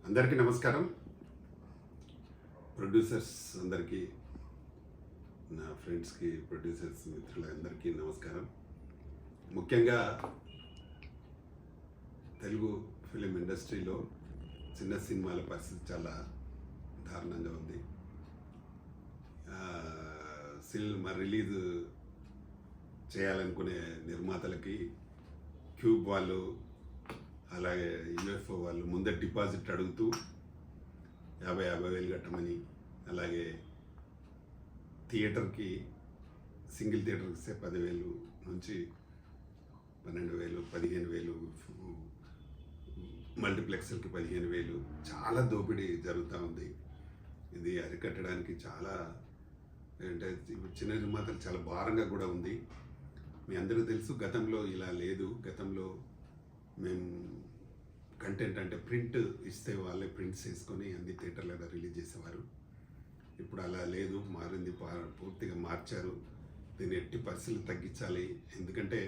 అందరికీ నమస్కారం. ప్రొడ్యూసర్స్ అందరికీ, నా ఫ్రెండ్స్కి, ప్రొడ్యూసర్స్ మిత్రులందరికీ నమస్కారం. ముఖ్యంగా తెలుగు ఫిలిం ఇండస్ట్రీలో చిన్న సినిమాల పరిస్థితి చాలా దారుణంగా ఉంది. సినిమా రిలీజ్ చేయాలనుకునే నిర్మాతలకి క్యూబ్ వాళ్ళు, అలాగే యుఎఫ్ఓ వాళ్ళు ముందే డిపాజిట్ అడుగుతూ 50,000 కట్టమని, అలాగే థియేటర్కి సింగిల్ థియేటర్కి ఇస్తే 10,000 నుంచి 12,000, 15,000, మల్టీప్లెక్స్లకి 15,000 చాలా దోపిడీ జరుగుతూ ఉంది. ఇది అరికట్టడానికి చాలా అంటే చిన్న నిర్మాతలు చాలా భారంగా కూడా ఉంది. మీ అందరూ తెలుసు, గతంలో ఇలా లేదు. గతంలో మేము కంటెంట్ అంటే ప్రింట్ ఇస్తే వాళ్ళే ప్రింట్స్ వేసుకొని అన్ని థియేటర్లలో రిలీజ్ చేసేవారు. ఇప్పుడు అలా లేదు, మారింది, పూర్తిగా మార్చారు. దీన్ని ఎట్టి పరిస్థితులు తగ్గించాలి. ఎందుకంటే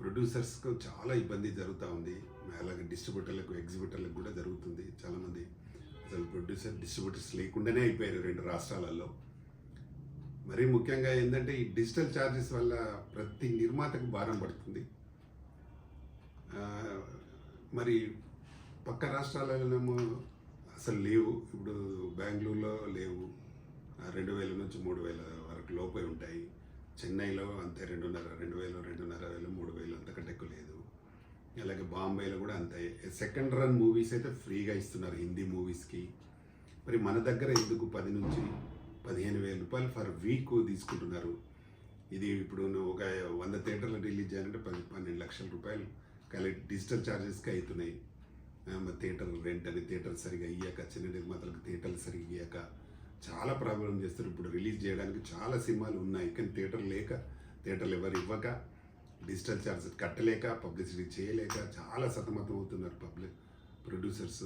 ప్రొడ్యూసర్స్కు చాలా ఇబ్బంది జరుగుతూ ఉంది. అలాగే డిస్ట్రిబ్యూటర్లకు, ఎగ్జిబిటర్లకు కూడా జరుగుతుంది. చాలామంది అసలు డిస్ట్రిబ్యూటర్స్ లేకుండానే అయిపోయారు 2 రాష్ట్రాలలో. మరీ ముఖ్యంగా ఏంటంటే ఈ డిజిటల్ ఛార్జెస్ వల్ల ప్రతి నిర్మాతకు భారం పడుతుంది. మరి పక్క రాష్ట్రాలలోనేమో అసలు లేవు. ఇప్పుడు బెంగళూరులో లేవు, 2,000 నుంచి 3,000 వరకు లోపే ఉంటాయి. చెన్నైలో అంతే 2,500, 2,000, 3,000 అంతకంటే ఎక్కువ లేదు. అలాగే బాంబేలో కూడా అంతే. సెకండ్ రన్ మూవీస్ అయితే ఫ్రీగా ఇస్తున్నారు హిందీ మూవీస్కి. మరి మన దగ్గర ఎందుకు 10 నుంచి 15,000 రూపాయలు ఫర్ వీక్ తీసుకుంటున్నారు? ఇది ఇప్పుడు ఒక 100 థియేటర్లు రిలీజ్ చేయాలంటే 12 లక్షల రూపాయలు డిజిటల్ ఛార్జెస్కి అవుతున్నాయి. థియేటర్ రెంట్ అని, థియేటర్ సరిగా ఇయ్యాక, చిన్న నిర్మాతలకు థియేటర్లు సరిగా ఇయ్యాక చాలా ప్రాబ్లం చేస్తారు. ఇప్పుడు రిలీజ్ చేయడానికి చాలా సినిమాలు ఉన్నాయి, కానీ థియేటర్లు ఎవరు ఇవ్వక, డిజిటల్ ఛార్జెస్ కట్టలేక, పబ్లిసిటీ చేయలేక చాలా సతమతం అవుతున్నారు ప్రొడ్యూసర్స్.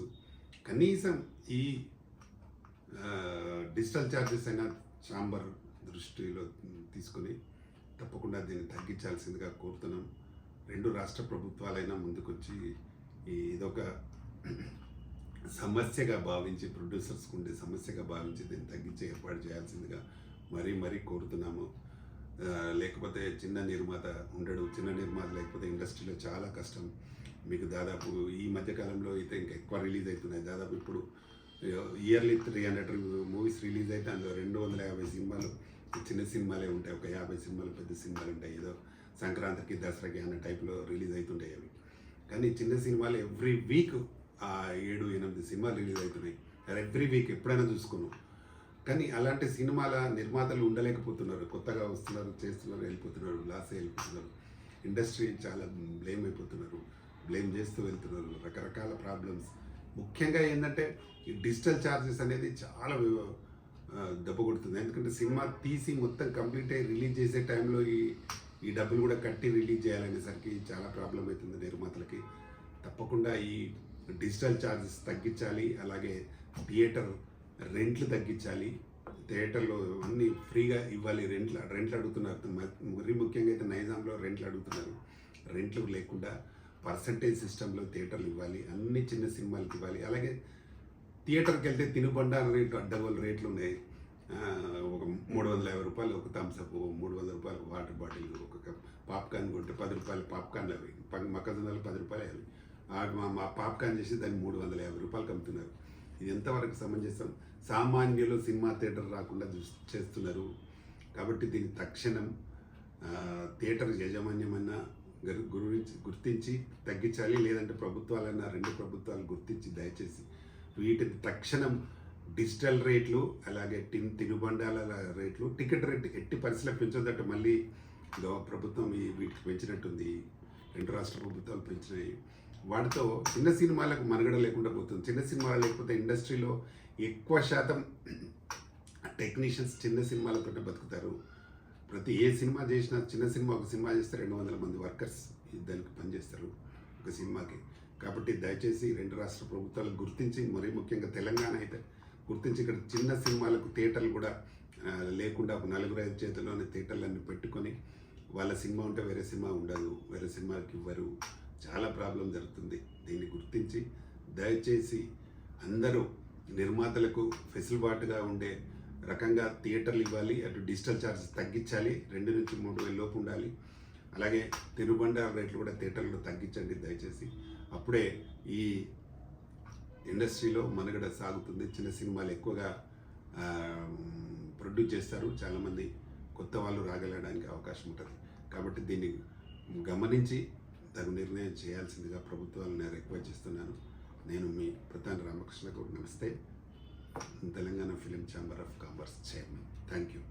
కనీసం ఈ డిజిటల్ ఛార్జెస్ అయినా ఛాంబర్ దృష్టిలో తీసుకొని తప్పకుండా దీన్ని తగ్గించాల్సిందిగా కోరుతున్నాం. 2 రాష్ట్ర ప్రభుత్వాలైనా ముందుకొచ్చి ఇదొక సమస్యగా భావించి, ప్రొడ్యూసర్స్కి ఉండే సమస్యగా భావించి దీన్ని తగ్గించి ఏర్పాటు చేయాల్సిందిగా మరీ కోరుతున్నాము. లేకపోతే చిన్న నిర్మాత ఉండడు. చిన్న నిర్మాత లేకపోతే ఇండస్ట్రీలో చాలా కష్టం. మీకు దాదాపు ఈ మధ్యకాలంలో అయితే ఇంకా ఎక్కువ రిలీజ్ అవుతున్నాయి. దాదాపు ఇప్పుడు ఇయర్లీ 300 మూవీస్ రిలీజ్ అయితే అందులో 250 సినిమాలు చిన్న సినిమాలే ఉంటాయి. ఒక 50 సినిమాలు పెద్ద సినిమాలు ఉంటాయి. ఏదో సంక్రాంతికి, దసరాకి అన్న టైప్లో రిలీజ్ అవుతుంటాయి అవి. కానీ చిన్న సినిమాలు ఎవ్రీ వీక్ 7-8 సినిమాలు రిలీజ్ అవుతున్నాయి ఎవ్రీ వీక్, ఎప్పుడైనా చూసుకున్నాం. కానీ అలాంటి సినిమాల నిర్మాతలు ఉండలేకపోతున్నారు. కొత్తగా వస్తున్నారు, చేస్తున్నారు, వెళ్ళిపోతున్నారు, లాస్ వెళ్ళిపోతున్నారు. ఇండస్ట్రీ చాలా బ్లేమ్ అయిపోతున్నారు, బ్లేమ్ చేస్తూ వెళ్తున్నారు. రకరకాల ప్రాబ్లమ్స్. ముఖ్యంగా ఏంటంటే ఈ డిజిటల్ ఛార్జెస్ అనేది చాలా దెబ్బ కొడుతుంది. ఎందుకంటే సినిమా తీసి మొత్తం కంప్లీట్ అయ్యి రిలీజ్ చేసే టైంలో ఈ డబ్బులు కూడా కట్టి రిలీజ్ చేయాలనేసరికి చాలా ప్రాబ్లం అవుతుంది నిర్మాతలకి. తప్పకుండా ఈ డిజిటల్ ఛార్జెస్ తగ్గించాలి. అలాగే థియేటర్ రెంట్లు తగ్గించాలి. థియేటర్లో అన్నీ ఫ్రీగా ఇవ్వాలి. రెంట్లు అడుగుతున్నారు. మరీ ముఖ్యంగా అయితే నైజాంలో రెంట్లు అడుగుతున్నారు. రెంట్లు లేకుండా పర్సంటేజ్ సిస్టంలో థియేటర్లు ఇవ్వాలి. అన్ని చిన్న సినిమాలకు ఇవ్వాలి. అలాగే థియేటర్కి వెళ్తే తినుబండార రేట్లు అడ్డగోలు రేట్లు ఉన్నాయి. ఒక 350 రూపాయలు ఒక థమ్స్అప్, 300 రూపాయలు వాటర్ బాటిల్, ఒక పాప్కార్న్ కొంటే 10 రూపాయలు పాప్కార్న్లు అవి, మొక్కజొన్నలు 10 రూపాయలు అవి. మా పాప్కార్న్ చేసి దాన్ని 350 రూపాయలకు అమ్ముతున్నారు. ఇది ఎంతవరకు సమంజసం? సామాన్యులు సినిమా థియేటర్ రాకుండా చేస్తున్నారు. కాబట్టి దీన్ని తక్షణం థియేటర్ యాజమాన్యమన్నా గుర్తించి తగ్గించాలి. లేదంటే ప్రభుత్వాలన్నా, 2 ప్రభుత్వాలు గుర్తించి దయచేసి వీటిని తక్షణం డిజిటల్ రేట్లు, అలాగే తినుబండాల రేట్లు, టికెట్ రేట్ ఎట్టి పరిస్థితుల్లో పెంచొద్దట. మళ్ళీ ప్రభుత్వం వీటికి పెంచినట్టుంది. 2 రాష్ట్ర ప్రభుత్వాలు పెంచినాయి. వాటితో చిన్న సినిమాలకు మనుగడ లేకుండా పోతుంది. చిన్న సినిమాలు లేకపోతే ఇండస్ట్రీలో ఎక్కువ శాతం టెక్నీషియన్స్ చిన్న సినిమాలతోనే బతుకుతారు. ప్రతి ఏ సినిమా చేసినా, చిన్న సినిమా ఒక సినిమా చేస్తే 200 మంది వర్కర్స్ దానికి పనిచేస్తారు ఒక సినిమాకి. కాబట్టి దయచేసి 2 రాష్ట్ర ప్రభుత్వాలు గుర్తించి, మరీ ముఖ్యంగా తెలంగాణ అయితే గుర్తించి ఇక్కడ చిన్న సినిమాలకు థియేటర్లు కూడా లేకుండా 4-5 చేతుల్లోనే థియేటర్లన్నీ పెట్టుకొని, వాళ్ళ సినిమా ఉంటే వేరే సినిమా ఉండదు, వేరే సినిమాకి ఇవ్వరు. చాలా ప్రాబ్లం జరుగుతుంది. దీన్ని గుర్తించి దయచేసి అందరూ నిర్మాతలకు వెసులుబాటుగా ఉండే రకంగా థియేటర్లు ఇవ్వాలి, అటు డిజిటల్ ఛార్జెస్ తగ్గించాలి, 2 నుంచి 3 వేల లోపు ఉండాలి. అలాగే తినుబండార రేట్లు కూడా థియేటర్లో తగ్గించండి దయచేసి. అప్పుడే ఈ ఇండస్ట్రీలో మనుగడ సాగుతుంది. చిన్న సినిమాలు ఎక్కువగా ప్రొడ్యూస్ చేస్తారు, చాలామంది కొత్త వాళ్ళు రాగలడానికి అవకాశం ఉంటుంది. కాబట్టి దీన్ని గమనించి తగు నిర్ణయం చేయాల్సిందిగా ప్రభుత్వాలను నేను రిక్వెస్ట్ చేస్తున్నాను. నేను మీ ప్రధాని రామకృష్ణ గౌడ్. నమస్తే. Telangana film chamber of commerce chairman. Thank you.